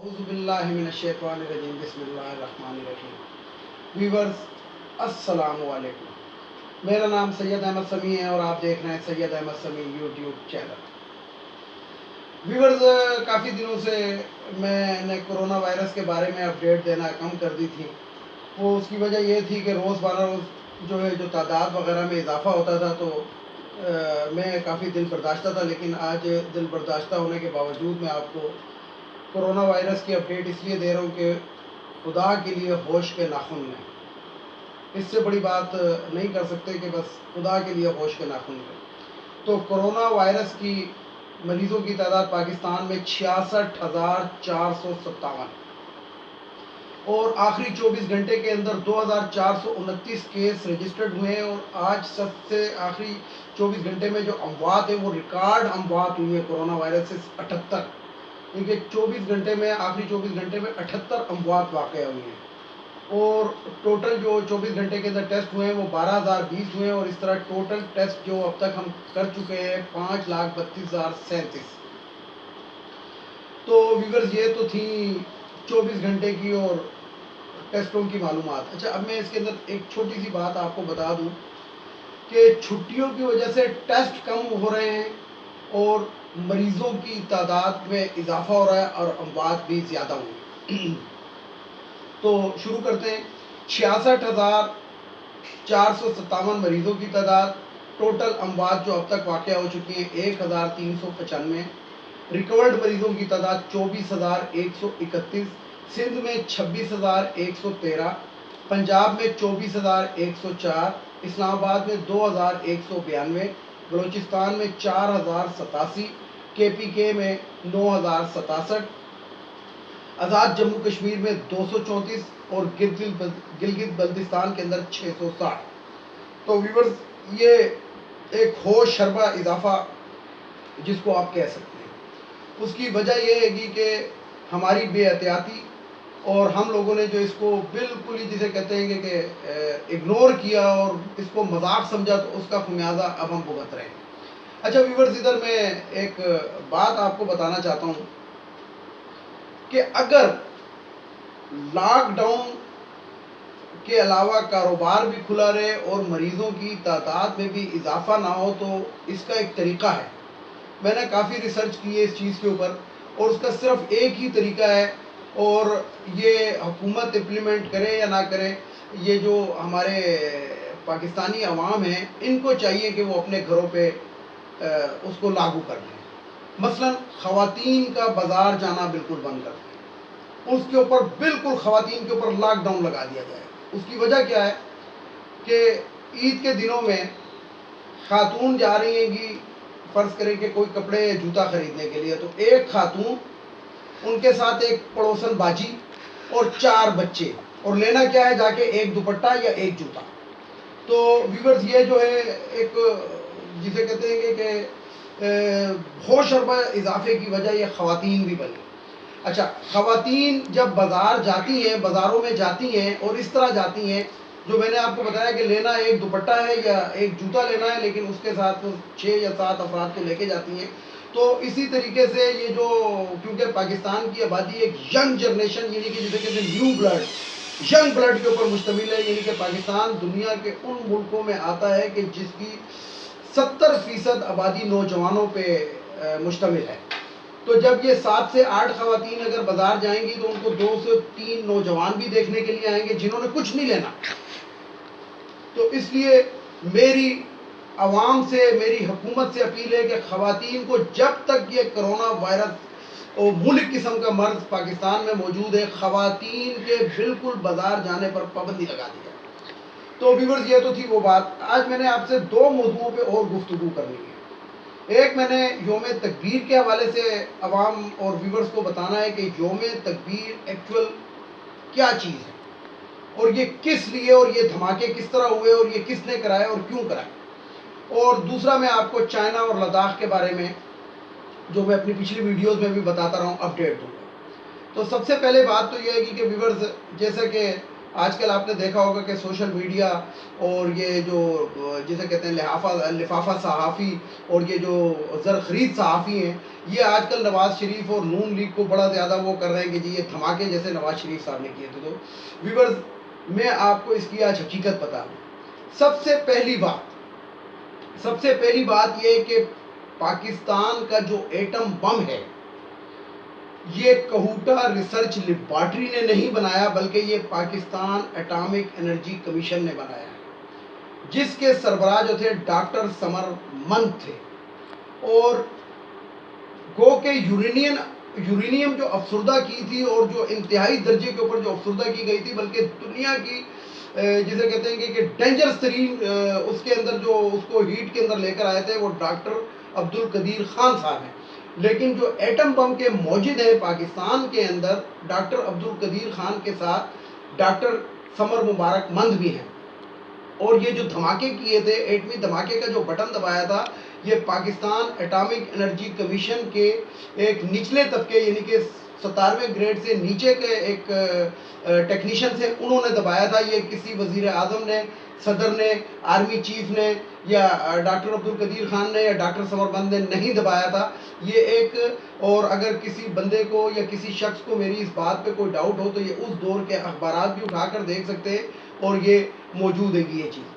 اعوذ باللہ من الشیطان الرجیم بسم اللہ الرحمن الرحیم. ویورز السلام علیکم. میرا نام سید احمد سمیع ہے اور آپ دیکھ رہے ہیں سید احمد سمیع یوٹیوب چینل. ویورز کافی دنوں سے میں نے کرونا وائرس کے بارے میں اپڈیٹ دینا کم کر دی تھی. وہ اس کی وجہ یہ تھی کہ روز روز جو تعداد وغیرہ میں اضافہ ہوتا تھا تو میں کافی دل برداشتہ تھا، لیکن آج دل برداشتہ ہونے کے باوجود میں آپ کو کرونا وائرس کی اپڈیٹ اس لیے دے رہا ہوں کہ خدا کے لیے ہوش کے ناخن لیں. اس سے بڑی بات نہیں کر سکتے کہ بس خدا کے لیے ہوش کے ناخن لیں. تو کرونا وائرس کی مریضوں کی تعداد پاکستان میں 66,457 اور آخری 24 گھنٹے کے اندر 2,429 کیس رجسٹرڈ ہوئے ہیں. اور آج سب سے آخری 24 گھنٹے میں جو اموات ہیں وہ ریکارڈ اموات ہوئی ہیں کرونا وائرس سے 78، کیونکہ 24 گھنٹے میں آخری 24 گھنٹے میں 78 اموات واقع ہوئی ہیں. اور ٹوٹل جو 24 گھنٹے کے اندر ٹیسٹ ہوئے ہیں وہ 12,020 ہوئے ہیں. اور اس طرح ٹوٹل ٹیسٹ جو اب تک ہم کر چکے ہیں 5,32,037. تو ویورز یہ تو تھی 24 گھنٹے کی اور ٹیسٹوں کی معلومات. اچھا، اب میں اس کے اندر ایک چھوٹی سی بات آپ کو بتا دوں کہ چھٹیوں کی وجہ سے ٹیسٹ کم ہو رہے ہیں اور مریضوں کی تعداد میں اضافہ ہو رہا ہے اور اموات بھی زیادہ ہوئی. تو شروع کرتے ہیں. 66,457 مریضوں کی تعداد. ٹوٹل اموات جو اب تک واقع ہو چکی ہیں 1,395. ریکورڈ مریضوں کی تعداد 24,131. سندھ میں 26,113. پنجاب میں 24,104. اسلام آباد میں 2,192. بلوچستان میں 4,087. کے پی کے میں 9,067. آزاد جموں کشمیر میں 234 اور گلگت بلتستان کے اندر 660. تو ویورز یہ ایک ہوش شربہ اضافہ جس کو آپ کہہ سکتے ہیں. اس کی وجہ یہ ہے کہ ہماری بے احتیاطی اور ہم لوگوں نے جو اس کو بالکل ہی جسے کہتے ہیں کہ اگنور کیا اور اس کو مذاق سمجھا، تو اس کا خمیازہ اب ہم بھگت رہے ہیں. اچھا ویورز، ادھر میں ایک بات آپ کو بتانا چاہتا ہوں کہ اگر لاک ڈاؤن کے علاوہ کاروبار بھی کھلا رہے اور مریضوں کی تعداد میں بھی اضافہ نہ ہو تو اس کا ایک طریقہ ہے. میں نے کافی ریسرچ کی ہے اس چیز کے اوپر اور اس کا صرف ایک ہی طریقہ ہے، اور یہ حکومت امپلیمنٹ کرے یا نہ کرے، یہ جو ہمارے پاکستانی عوام ہیں ان کو چاہیے کہ وہ اپنے گھروں پہ اس کو لاگو کر لیں. مثلا خواتین کا بازار جانا بالکل بند کر دیں. اس کے اوپر بالکل خواتین کے اوپر لاک ڈاؤن لگا دیا جائے. اس کی وجہ کیا ہے کہ عید کے دنوں میں خاتون جا رہی ہیں کہ فرض کریں کہ کوئی کپڑے جوتا خریدنے کے لیے، تو ایک خاتون، ان کے ساتھ ایک پڑوسن باجی اور 4 بچے، اور لینا کیا ہے جا کے ایک دوپٹہ یا ایک جوتا. تو ویورز یہ جو ہے ایک جسے کہتے ہیں کہ ہوش شربہ اضافے کی وجہ یہ خواتین بھی بنی. اچھا، خواتین جب بازار جاتی ہیں، بازاروں میں جاتی ہیں اور اس طرح جاتی ہیں، جو میں نے آپ کو بتایا کہ لینا ایک دوپٹہ ہے یا ایک جوتا لینا ہے، لیکن اس کے ساتھ 6 یا 7 افراد کو لے کے جاتی ہیں. تو اسی طریقے سے یہ جو کیونکہ پاکستان کی آبادی ایک ینگ جنریشن یعنی کہ جسے کہتے ہیں نیو بلڈ، ینگ بلڈ کے اوپر مشتمل ہے. یعنی کہ پاکستان دنیا کے ان ملکوں میں آتا ہے کہ جس کی 70% آبادی نوجوانوں پہ مشتمل ہے. تو جب یہ 7 سے 8 خواتین اگر بازار جائیں گی تو ان کو 2 سے 3 نوجوان بھی دیکھنے کے لیے آئیں گے جنہوں نے کچھ نہیں لینا. تو اس لیے میری عوام سے، میری حکومت سے اپیل ہے کہ خواتین کو جب تک یہ کرونا وائرس اور ملک قسم کا مرض پاکستان میں موجود ہے، خواتین کے بالکل بازار جانے پر پابندی لگا دی جائے. تو ویورز یہ تو تھی وہ بات. آج میں نے آپ سے 2 موضوعوں پہ اور گفتگو کرنی ہے. ایک میں نے یوم تکبیر کے حوالے سے عوام اور ویورز کو بتانا ہے کہ یوم تکبیر ایکچول کیا چیز ہے اور یہ کس لیے، اور یہ دھماکے کس طرح ہوئے اور یہ کس نے کرائے اور کیوں کرائے. اور دوسرا میں آپ کو چائنا اور لداخ کے بارے میں، جو میں اپنی پچھلی ویڈیوز میں بھی بتاتا رہا ہوں، اپڈیٹ دوں گا. تو سب سے پہلے بات تو یہ ہے کہ ویورز، جیسا کہ آج کل آپ نے دیکھا ہوگا کہ سوشل میڈیا اور یہ جو جسے کہتے ہیں لفافہ صحافی اور یہ جو زرخرید صحافی ہیں، یہ آج کل نواز شریف اور نون لیگ کو بڑا زیادہ وہ کر رہے ہیں کہ جی یہ دھماکے جیسے نواز شریف صاحب نے کیے تھے. تو ویورز، میں آپ کو اس کی آج حقیقت بتا دوں. سب سے پہلی بات یہ کہ پاکستان کا جو ایٹم بم ہے، یہ کہوٹا ریسرچ لیبارٹری نے نہیں بنایا، بلکہ یہ پاکستان اٹامک انرجی کمیشن نے بنایا ہے، جس کے سربراہ جو تھے ڈاکٹر سمر مند تھے. اور گو کہ یورینیم جو افسردہ کی تھی اور جو انتہائی درجے کے اوپر جو افسردہ کی گئی تھی، بلکہ دنیا کی جسے کہتے ہیں کہ ڈینجرس ترین اس کے اندر جو اس کو ہیٹ کے اندر لے کر آئے تھے وہ ڈاکٹر عبدالقدیر خان صاحب ہیں. لیکن جو ایٹم بم کے موجد ہیں پاکستان کے اندر، ڈاکٹر عبدالقدیر خان کے ساتھ ڈاکٹر سمر مبارک مند بھی ہیں. اور یہ جو دھماکے کیے تھے، ایٹمی دھماکے کا جو بٹن دبایا تھا، یہ پاکستان اٹامک انرجی کمیشن کے ایک نچلے طبقے یعنی کہ 17ویں گریڈ سے نیچے کے ایک ٹیکنیشین سے انہوں نے دبایا تھا. یہ کسی وزیر اعظم نے، صدر نے، آرمی چیف نے یا ڈاکٹر عبدالقدیر خان نے یا ڈاکٹر سمر مند نے نہیں دبایا تھا. یہ ایک، اور اگر کسی بندے کو یا کسی شخص کو میری اس بات پہ کوئی ڈاؤٹ ہو تو یہ اس دور کے اخبارات بھی اٹھا کر دیکھ سکتے ہیں اور یہ موجود ہے یہ چیز.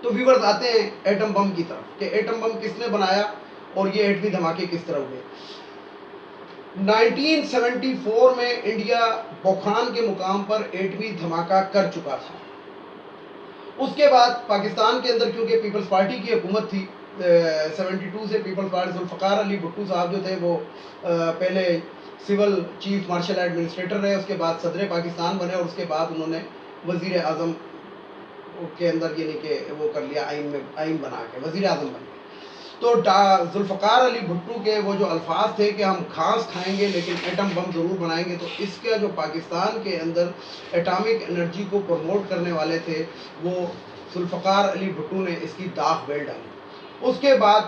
تو ویورز، آتے ہیں ایٹم بم کی طرف کہ ایٹم بم کس نے بنایا اور یہ ایٹمی دھماکے کس طرح ہوئے. 1974 میں انڈیا بحران کے مقام پر ایٹمی دھماکہ کر چکا تھا. اس کے بعد پاکستان کے اندر کیونکہ پیپلز پارٹی کی حکومت تھی، 72 سے پیپلز پارٹی، ذوالفقار علی بھٹو صاحب جو تھے وہ پہلے سول چیف مارشل ایڈمنسٹریٹر رہے، اس کے بعد صدر پاکستان بنے اور اس کے بعد انہوں نے وزیر اعظم کے اندر یعنی کہ وہ کر لیا، آئین بنا کے وزیر اعظم بن گئے. تو ذوالفقار علی بھٹو کے وہ جو الفاظ تھے کہ ہم گھاس کھائیں گے لیکن ایٹم بم ضرور بنائیں گے، تو اس کا جو پاکستان کے اندر ایٹامک انرجی کو پروموٹ کرنے والے تھے وہ ذوالفقار علی بھٹو نے اس کی داغ بیل ڈالی. اس کے بعد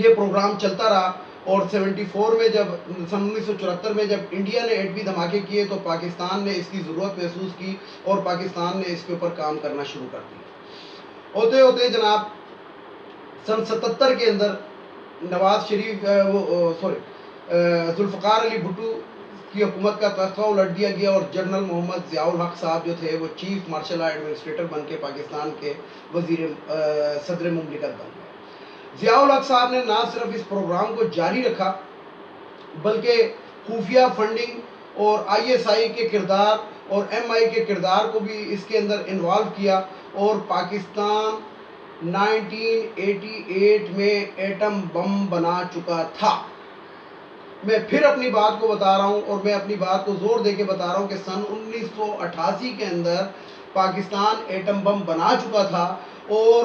یہ پروگرام چلتا رہا اور 74 میں جب سن 1974 میں جب انڈیا نے ایٹمی دھماکے کیے تو پاکستان نے اس کی ضرورت محسوس کی اور پاکستان نے اس کے اوپر کام کرنا شروع کر دیا. ہوتے ہوتے جناب سن 77 کے اندر نواز شریف ذوالفقار علی بھٹو کی حکومت کا تختہ الٹ دیا گیا اور جنرل محمد ضیاء الحق صاحب جو تھے وہ چیف مارشل ایڈمنسٹریٹر بن کے پاکستان کے صدر مملکت بن گئے. ضیاء الحق صاحب نے نہ صرف اس پروگرام کو جاری رکھا بلکہ خفیہ فنڈنگ اور ISI کے کردار اور MI کے کردار کو بھی اس کے اندر انوالو کیا اور پاکستان 1988 میں ایٹم بم بنا چکا تھا. میں پھر اپنی بات کو بتا رہا ہوں اور میں اپنی بات کو زور دے کے بتا رہا ہوں کہ سن 1988 کے اندر پاکستان ایٹم بم بنا چکا تھا اور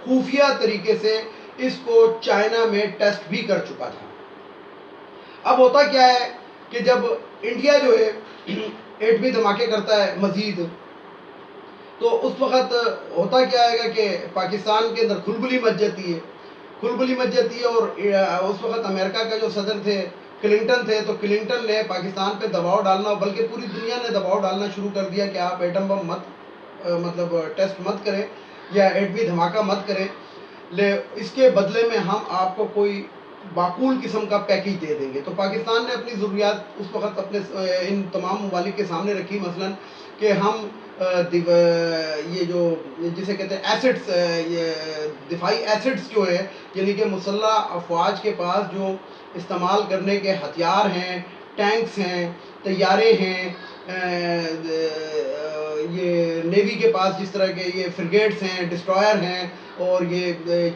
خفیہ طریقے سے اس کو چائنا میں ٹیسٹ بھی کر چکا تھا. اب ہوتا کیا ہے کہ جب انڈیا جو ہے ایٹمی دھماکے کرتا ہے مزید، تو اس وقت ہوتا کیا ہے کہ پاکستان کے اندر کھلبلی مچ جاتی ہے اور اس وقت امریکہ کا جو صدر تھے کلنٹن تھے، تو کلنٹن نے پاکستان پہ دباؤ ڈالنا بلکہ پوری دنیا نے دباؤ ڈالنا شروع کر دیا کہ آپ ایٹم بم مطلب ٹیسٹ مت کریں یا ایٹمی دھماکہ مت کریں، اس کے بدلے میں ہم آپ کو کوئی معقول قسم کا پیکیج دے دیں گے. تو پاکستان نے اپنی ضروریات اس وقت اپنے ان تمام ممالک کے سامنے رکھی، مثلا کہ ہم یہ جو جسے کہتے ہیں ایسڈس، یہ دفاعی ایسڈس جو ہے یعنی کہ مسلح افواج کے پاس جو استعمال کرنے کے ہتھیار ہیں، ٹینکس ہیں، طیارے ہیں، یہ نیوی کے پاس جس طرح کے یہ فریگیٹس ہیں، ڈسٹرائر ہیں اور یہ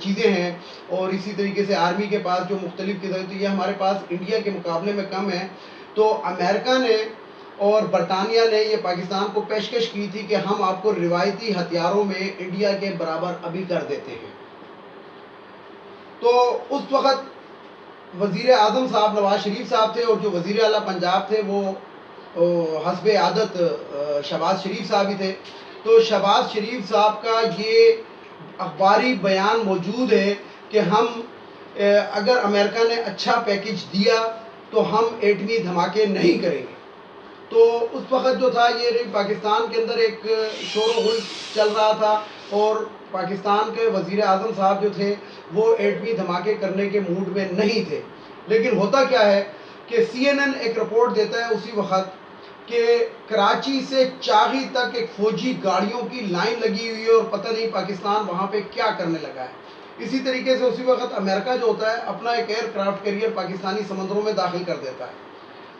چیزیں ہیں، اور اسی طریقے سے آرمی کے پاس جو مختلف قسم، تو یہ ہمارے پاس انڈیا کے مقابلے میں کم ہے. تو امریکہ نے اور برطانیہ نے یہ پاکستان کو پیشکش کی تھی کہ ہم آپ کو روایتی ہتھیاروں میں انڈیا کے برابر ابھی کر دیتے ہیں. تو اس وقت وزیر اعظم صاحب نواز شریف صاحب تھے اور جو وزیر اعلیٰ پنجاب تھے وہ حسب عادت شہباز شریف صاحب ہی تھے. تو شہباز شریف صاحب کا یہ اخباری بیان موجود ہے کہ ہم اگر امریکہ نے اچھا پیکیج دیا تو ہم ایٹمی دھماکے نہیں کریں گے. تو اس وقت جو تھا یہ پاکستان کے اندر ایک شور و غل چل رہا تھا اور پاکستان کے وزیر اعظم صاحب جو تھے وہ ایٹمی دھماکے کرنے کے موڈ میں نہیں تھے. لیکن ہوتا کیا ہے کہ CNN ایک رپورٹ دیتا ہے اسی وقت کہ کراچی سے چاغی تک ایک فوجی گاڑیوں کی لائن لگی ہوئی ہے اور پتہ نہیں پاکستان وہاں پہ کیا کرنے لگا ہے. اسی طریقے سے اسی وقت امریکہ جو ہوتا ہے اپنا ایک ایئر کرافٹ کیریئر پاکستانی سمندروں میں داخل کر دیتا ہے.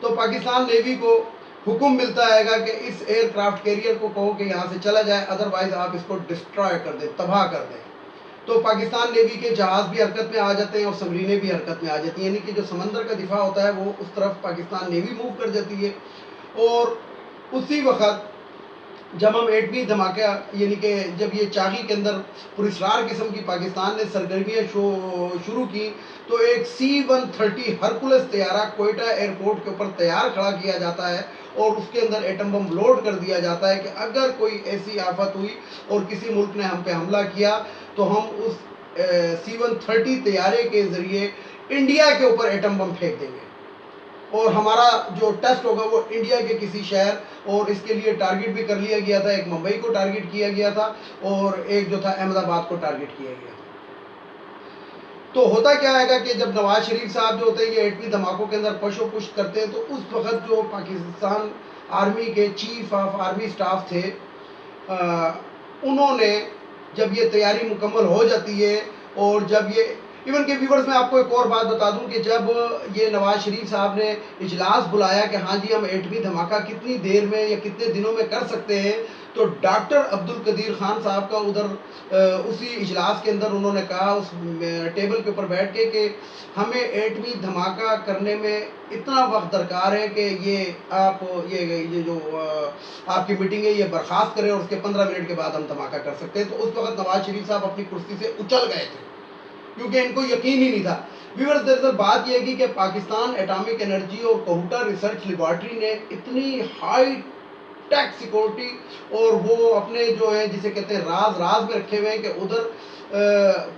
تو پاکستان نیوی کو حکم ملتا ہے گا کہ اس ایئر کرافٹ کیریئر کو کہو کہ یہاں سے چلا جائے، ادروائز آپ اس کو ڈسٹرائے کر دیں، تباہ کر دیں. تو پاکستان نیوی کے جہاز بھی حرکت میں آ جاتے ہیں اور سمرینیں بھی حرکت میں آ جاتی ہیں، یعنی کہ جو سمندر کا دفاع ہوتا ہے وہ اس طرف پاکستان نیوی موو کر جاتی ہے. اور اسی وقت جب ہم ایٹمی دھماکہ یعنی کہ جب یہ چاغی کے اندر پراسرار قسم کی پاکستان نے سرگرمیاں شروع کی تو ایک C-130 ہرکولس طیارہ کوئٹہ ایئرپورٹ کے اوپر تیار کھڑا کیا جاتا ہے اور اس کے اندر ایٹم بم لوڈ کر دیا جاتا ہے کہ اگر کوئی ایسی آفت ہوئی اور کسی ملک نے ہم پہ حملہ کیا تو ہم اس C-130 طیارے کے ذریعے انڈیا کے اوپر ایٹم بم پھینک دیں گے اور ہمارا جو ٹیسٹ ہوگا وہ انڈیا کے کسی شہر، اور اس کے لیے ٹارگٹ بھی کر لیا گیا تھا. ایک ممبئی کو ٹارگٹ کیا گیا تھا اور ایک جو تھا احمد آباد کو ٹارگٹ کیا گیا تھا. تو ہوتا کیا ہے گا کہ جب نواز شریف صاحب جو ہوتے ہیں یہ ایٹمی دھماکوں کے اندر پش و پش کرتے ہیں تو اس وقت جو پاکستان آرمی کے چیف آف آرمی سٹاف تھے انہوں نے جب یہ تیاری مکمل ہو جاتی ہے اور جب یہ ایون کہ ویورز میں آپ کو ایک اور بات بتا دوں کہ جب یہ نواز شریف صاحب نے اجلاس بلایا کہ ہاں جی ہم ایٹمی دھماکہ کتنی دیر میں یا کتنے دنوں میں کر سکتے ہیں، تو ڈاکٹر عبدالقدیر خان صاحب کا ادھر اسی اجلاس کے اندر انہوں نے کہا اس ٹیبل کے اوپر بیٹھ کے کہ ہمیں ایٹمی دھماکہ کرنے میں اتنا وقت درکار ہے کہ یہ آپ یہ جو آپ کی میٹنگ ہے یہ برخاست کریں اور اس کے 15 منٹ کے بعد ہم دھماکہ کر سکتے ہیں. تو اس وقت نواز شریف صاحب اپنی کرسی سے اچل گئے تھے کیونکہ ان کو یقین ہی نہیں تھا. ویورز دراصل بات یہ ہے کہ پاکستان ایٹامک انرجی اور کوہٹا ریسرچ لیبارٹری نے اتنی ہائی ٹیک سیکورٹی اور وہ اپنے جو ہے جسے کہتے ہیں راز میں رکھے ہوئے ہیں کہ ادھر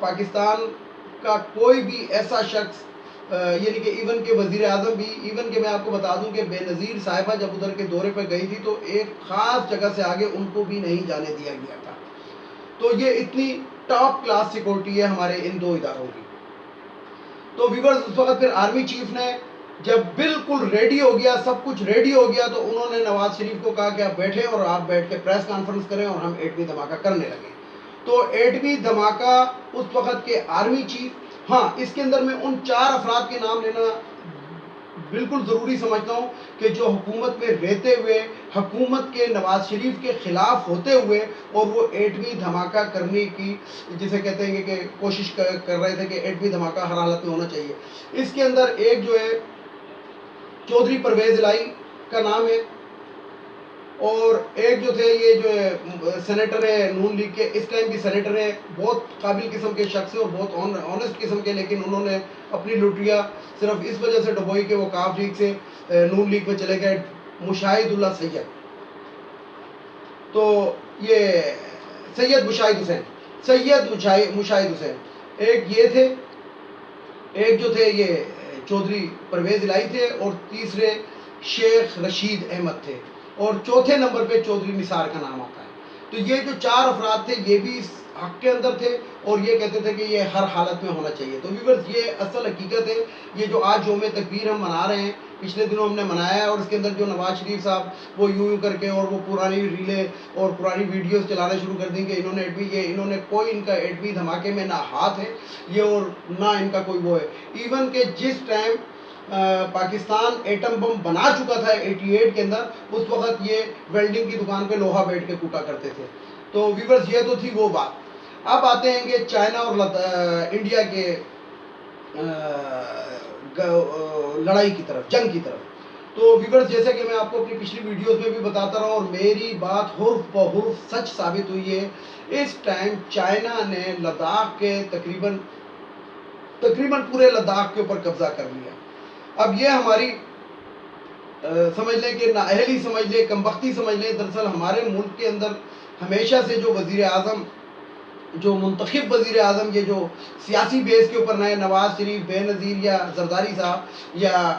پاکستان کا کوئی بھی ایسا شخص یعنی کہ ایون کہ وزیر اعظم بھی، ایون کہ میں آپ کو بتا دوں کہ بے نظیر صاحبہ جب ادھر کے دورے پہ گئی تھی تو ایک خاص جگہ سے آگے ان کو بھی نہیں جانے دیا گیا تھا. تو یہ اتنی ٹاپ کلاس سیکورٹی ہے ہمارے ان دو اداروں کی. تو ویورز اس وقت پھر آرمی چیف نے جب بالکل ریڈی ہو گیا، سب کچھ ریڈی ہو گیا، تو انہوں نے نواز شریف کو کہا کہ آپ بیٹھیں اور آپ بیٹھ کے پریس کانفرنس کریں اور ہم ایٹمی دھماکہ کرنے لگے. تو ایٹمی دھماکہ اس وقت کے آرمی چیف، ہاں اس کے اندر میں ان 4 افراد کے نام لینا بالکل ضروری سمجھتا ہوں کہ جو حکومت میں رہتے ہوئے حکومت کے نواز شریف کے خلاف ہوتے ہوئے اور وہ ایٹمی دھماکہ کرنے کی جسے کہتے ہیں کہ کوشش کر رہے تھے کہ ایٹمی دھماکہ ہر حالت میں ہونا چاہیے. اس کے اندر ایک جو ہے چودھری پرویز الہی کا نام ہے اور ایک جو تھے یہ جو ہے سینیٹر ہے نون لیگ کے، اس ٹائم کی سینیٹر ہے، بہت قابل قسم کے شخص ہیں اور بہت آنےسٹ قسم کے، لیکن انہوں نے اپنی لٹیاں صرف اس وجہ سے ڈبوئی کہ وہ کاف لیگ سے نون لیگ میں چلے گئے. مشاہد اللہ سید، تو یہ سید مشاہد حسین ایک یہ تھے، ایک جو تھے یہ چودھری پرویز الہی تھے اور تیسرے شیخ رشید احمد تھے اور چوتھے نمبر پہ چودھری نثار کا نام آتا ہے. تو یہ جو 4 افراد تھے یہ بھی اس حق کے اندر تھے اور یہ کہتے تھے کہ یہ ہر حالت میں ہونا چاہیے. تو ویورز یہ اصل حقیقت ہے. یہ جو آج یوم تکبیر ہم منا رہے ہیں، پچھلے دنوں ہم نے منایا ہے اور اس کے اندر جو نواز شریف صاحب وہ یوں کر کے اور وہ پرانی ریلیں اور پرانی ویڈیوز چلانا شروع کر دیں کہ انہوں نے کوئی ان کا ایٹمی دھماکے میں نہ ہاتھ ہے یہ اور نہ ان کا کوئی وہ ہے. ایون کہ جس ٹائم پاکستان ایٹم بم بنا چکا تھا 88 کے اندر، اس وقت یہ ویلڈنگ کی دکان پہ لوہا بیٹھ کے کوٹا کرتے تھے. تو ویورز یہ تو تھی وہ بات. اب آتے ہیں کہ چائنا اور انڈیا کے لڑائی کی طرف، جنگ کی طرف. تو ویورز جیسے کہ میں آپ کو اپنی پچھلی ویڈیوز میں بھی بتاتا رہا ہوں اور میری بات حرف بحرف سچ ثابت ہوئی ہے، اس ٹائم چائنا نے لداخ کے تقریباً پورے لداخ کے اوپر قبضہ کر لیا. اب یہ ہماری سمجھ لیں کہ نااہلی سمجھ لیں، کمبختی سمجھ لیں. دراصل ہمارے ملک کے اندر ہمیشہ سے جو وزیر اعظم، جو منتخب وزیر اعظم، یہ جو سیاسی بیس کے اوپر نئے نواز شریف، بے نظیر یا زرداری صاحب یا